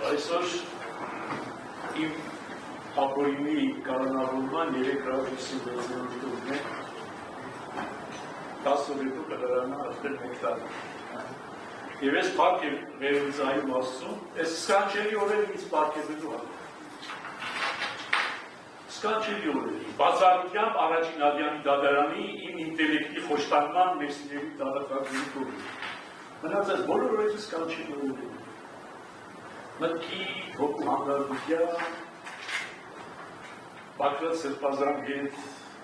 Այսօր իմ ապօրինի կանոնավորման 356 օրն է, 10 օր հետո կդրանա արդեն մեկ տարի։ Եվ ես պարկ եմ վերուծայում ասում, ես սկանչելի օրեր ինձ պարկեվելու հա։ Սկանչելի օրեր, բացառությամբ առաջին Ադյանի դատարանի իմ ինտելեկտի խոշտանման մեսիների դատախազների կողմից։ Մնացած բոլոր օրերը սկանչելի օրեր են։ Մտքի, հոգու հանդարտության, Բաքրատ Սրբազան հետ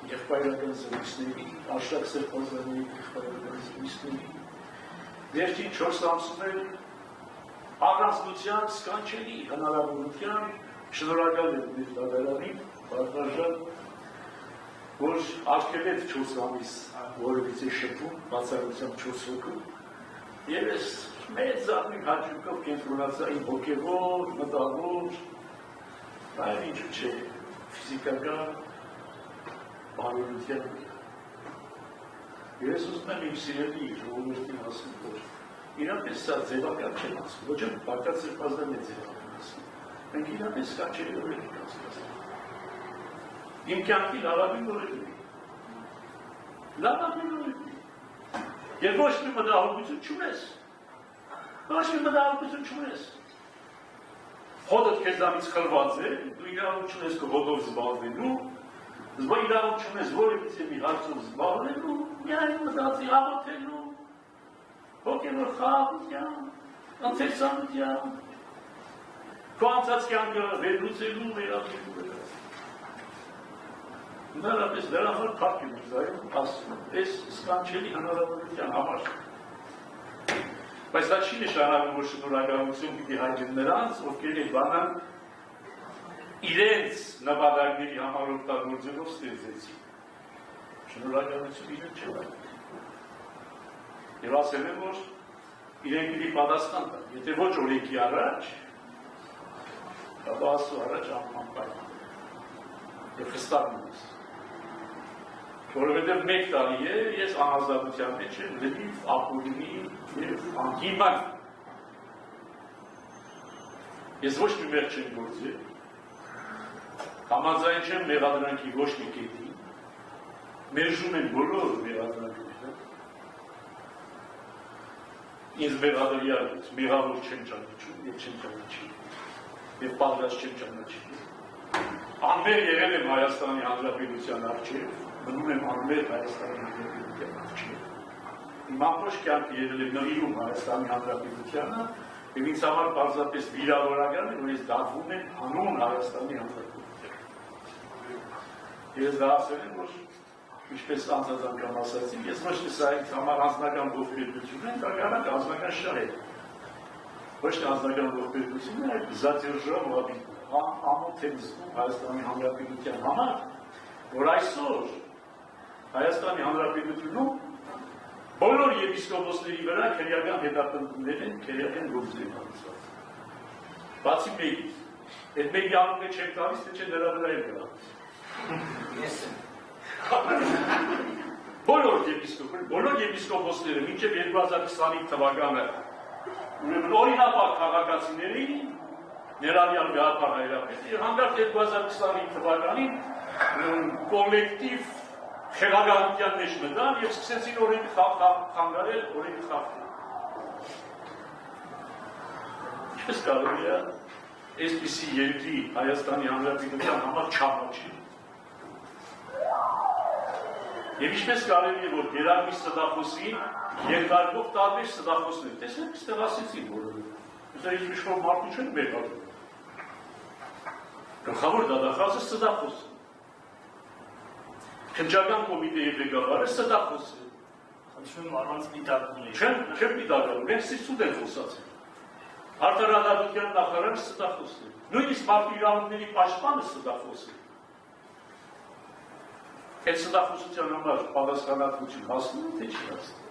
եղբայրական զրույցների, Աշակ Սրբազանի եղբայրական զրույցների, վերջին 4 ամսում առանձնության սկանչելի հնարավորության շնորհակալ եմ մեր դատարանին, բազմաժան, որ արգելեց 4 ամիս որևիցե շփում, բացառությամբ 4 հոգու, եւ ես մեծ զարմին հաճույքով կենտրոնացա իմ հոգևոր, մտավոր, այլ ինչու չէ, ֆիզիկական բարօրության վրա։ Ես ուզում եմ իմ սիրելի ժողովրդին ասում, որ իրապես սա ձևական չեմ ասում, ոչ եմ Բաքրատ Սրբազանն է ձևական ասում, մենք իրապես սկանչելի օրեր ենք անցկացնում։ Իմ կյանքի լավագույն օրերն են։ Լավագույն օրերն են։ Եվ ոչ մի մտահոգություն չունես, ոչ մի մտահոգություն չունես։ Հոդդ քեզանից խլված է, դու իրավունք չունես քո հոդով զբաղվելու, իրավունք չունես որևիցե մի հարցով զբաղվելու, միայն մտածի աղոթելու, հոգևոր խաղաղության, անցերսանության, քո անցած կյանքը վերլուծելու, վերաբերելու վրա։ Ընդհանրապես դրա համար փառք եմ զայում ասում, այս սկանչելի հնարավորության համար։ Բայց դա չի նշանակում, որ շնորհակալություն պիտի հայտնեն նրանց, ովքեր այդ բանը իրենց նպատակների համար օգտագործելով ստեղծեցին։ Շնորհակալություն իրենք չեն հայտնել։ Եվ ասել եմ, որ իրենք պիտի պատասխան տան, եթե ոչ օրենքի առաջ, ապա Աստծո առաջ անպայման եւ հստակ մնաս։ Որովհետև մեկ տարի է, ես անազատության մեջ եմ, լրիվ, ապօրինի և անկիման։ Ես ոչ մի մեղ չեմ գործել, համաձայն չեմ մեղադրանքի ոչ մի կետի, մերժում են բոլոր մեղադրանքները, ինձ մեղադրյալ ես, մեղավոր չեմ ճանաչում և չեմ ճանաչի, և պատրաստ չեմ ճանաչի։ Անմեղ եղել եմ Հայաստանի Հանրապետության առջև, մնում եմ անմեղ Հայաստանի Հանրապետության առջև։ Իմ ամբողջ կյանքը եղել եմ նվիրում Հայաստանի Հանրապետությանը, և ինձ համար պարզապես վիրավորական է, որ ես դատվում եմ հանուն Հայաստանի Հանրապետության։ Ես դա ասել եմ, որ ինչպես անցած անգամ ասացի, ես ոչ թե սա ինձ համար անձնական ողբերգություն են, կարգանակ անձնական շահ է։ Ոչ թե անձնական ողբերգություն է, այլ զատիժով ամոթ եմ զգում Հայաստանի Հանրապետության համար, որ այսօր Հայաստանի Հանրապետությունում բոլոր եպիսկոպոսների վրա քրեական հետապնդումներ են, քրեական գործեր անցված։ Բացի մեկից, այդ մեկի անունը չեմ տալիս, թե չէ դրա վրա եմ գալիս։ Ես եմ։ Բոլոր եպիսկոպոսները մինչև 2025 թվականը ուրեմն օրինապար քաղաքացիների ներառյալ Գաղափար Հայրապետը եւ հանդարտ 2025 թվականին կոլեկտիվ խելագարության մեջ մտան եւ սկսեցին օրենքը խանգարել, օրենքը խախտել։ Ինչպես կարելի է այսպիսի երկրի Հայաստանի Հանրապետության համար չամաչել։ Եվ ինչպես կարելի է, որ գերագույն ստախոսին երկարկող տարբեր ստախոսներ, տեսնեք, այստեղ ասեցին բոլորը։ Դա ինչ-որ մարդու չեն մեղադրում։ Գլխավոր դատախազը ստախոս է։ Քննչական կոմիտեի ղեկավարը ստախոս է։ Խնդրում առանց պիտակում է։ Չեմ պիտակում, մենք սիրտ են խոսացել։ Արտարադատության նախարարը ստախոս է։ Նույնիսկ մարդու իրավունքների պաշտպանը ստախոս է։ Այդ ստախոսության համար պատասխանատվություն հասնում է, թե չի հասնում։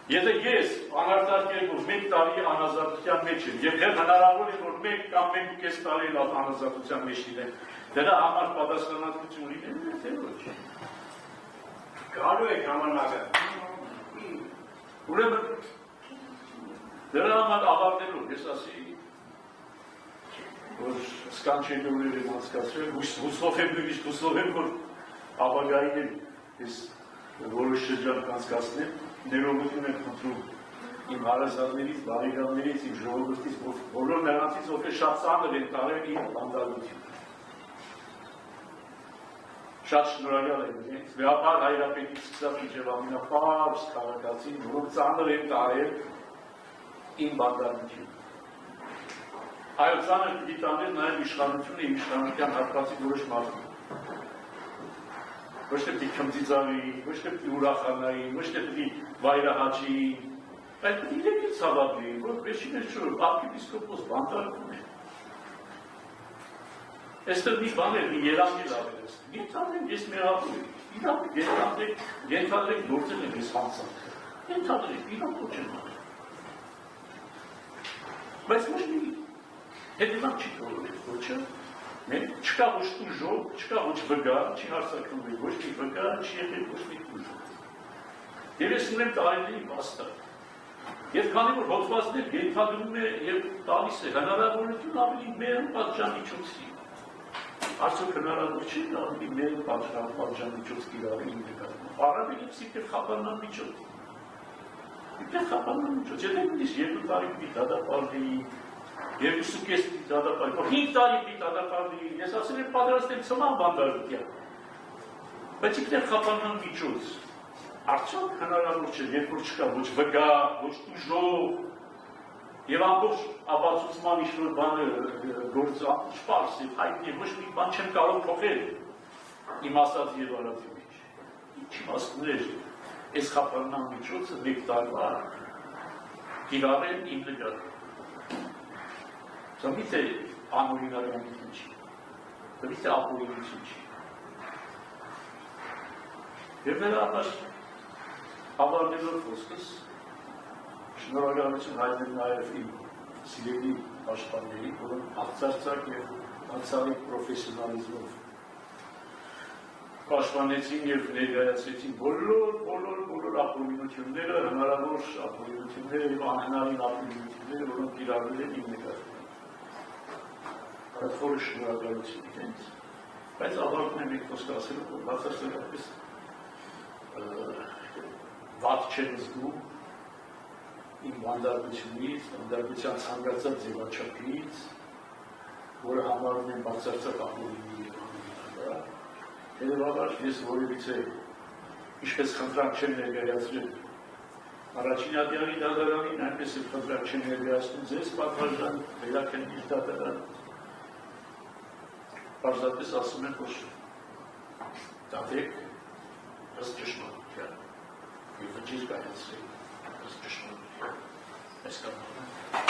Եթե ես անարտար կերպով մեկ տարի անազատության մեջ եմ, և հնարավոր է, որ մեկ կամ մեկ ու կես տարի անազատության մեջ լինեմ, դրա համար պատասխանատվություն լինեմ, թե ոչ։ Գալու եք համանակը։ Ուրեմն Դրա համար ավարտելով ես ասեի, որ սկանչելիորներ եմ անցկացրել, հուսով եմ նույնիսկ հուսով եմ, որ ապագային եմ ես որոշ շրջան կանցկացնեմ, ներողություն եմ խնդրում իմ հարազատներից, բարեկամներից, իմ ժողովրդից, բոլոր նրանցից, ովքեր շատ ծանր են տարել իմ վանդալությունը։ Շատ շնորհակալ եմ իրենց, վեհապար Հայրապետից սկսած մինչև ամենապարզ քաղաքացին, որոնք ծանր են տարել իմ վանդալությունը։ Այո, ծանր պիտի տանել նաև իշխանությունը, իմ իշխանության հատվածի որոշ մարդիկ։ Ոչ թե պիտի քմծիծաղի, ոչ թե պիտի ուրախանայի, ոչ թե պիտի վայրահաճի, այդ իրենք էլ ցավալի, որ վերջին վերջում arczepiskopos վանդալում է։ Այստեղ մի բան է, մի երանգել ավելես։ Ենթադրենք ես մեղավոր եմ, իրավ ենթադրենք գործել եմ ես հանցանքը։ Ենթադրենք, իրավ ոչ եմ անել։ Բայց ոչ մի հետևանք չի թողնել, ոչը։ Չկա ոչ տուժով, չկա ոչ վգա, չի հարցակնվել, ոչ մի վգա, չի եղել ոչ մի տուժով։ Եվ ես ունեմ տարիների վաստակ։ Եվ քանի որ հոդվածներ ենթադրում է եւ տալիս է հնարավորություն ավելի մեծ պատժամիջոցի։ Արդյոք հնարավոր չի ավելի մեծ պատժամիջոց կիրառել իմ նկատմամբ։ Առավել իբր խափանան միջոց։ Իբր խափանան միջոց։ Եթե նույնիսկ 2 տարի պիտի դատապարտի, 2.5 դատապարտի, 5 տարի պիտի դատապարտի, ես ասել եմ պատրաստ եմ ծման վանդալության։ Բայց իբր խափանան միջոց։ Արդյոք հնարավոր չէ, երբ որ չկա ոչ վգա, ոչ տուժով, եւ ամբողջ ապացուցման ինչ-որ բանը գործ սպարս է, հայտնի, ոչ մի բան չեմ կարող փոխել իմ ասած եւ արածի մեջ։ Ինչ իմաստներ, այս խափանան միջոցը 1 տարվա կիրառել իմ նկատմամբ։ Դա միթե անօրինականություն չի, դա միթե ապօրինություն չի։ Եվ նրա համար ավարտելով խոսքս, շնորհակալություն հայտնել նաև իմ սիրելի պաշտպաններին, որոնք աղցարցակ և անցալի պրոֆեսիոնալիզմով պաշտպանեցին և ներկայացրեցին բոլոր ապօրինությունները, հնարավոր ապօրինությունները և անհնարին ապօրինությունները, որոնք կիրառվել են իմ նկատմամբ։ Այդ խորը շնորհակալություն իրենց, բայց ավարտում եմ իմ խոսքը ասելով, որ բացարձակապես վատ չեն զգում իմ վանդալությունից, վանդալության ցանկացած ձևաչափից, որը համարում են բացարձակ ապօրինի և անօրինական։ Հետևաբար ես որևիցե ինչպես խնդրանք չեմ ներկայացրել առաջին ատյանի դատարանին, այնպես էլ խնդրանք չեմ ներկայացնում ձեզ պատվարժան, վերաքննիչ դատարան։ Պարզապես ասում եմ, որ դատեք ըստ ճշմարտության և վճիռ կայացրեք ըստ ճշմարտության։ Այս կանոնը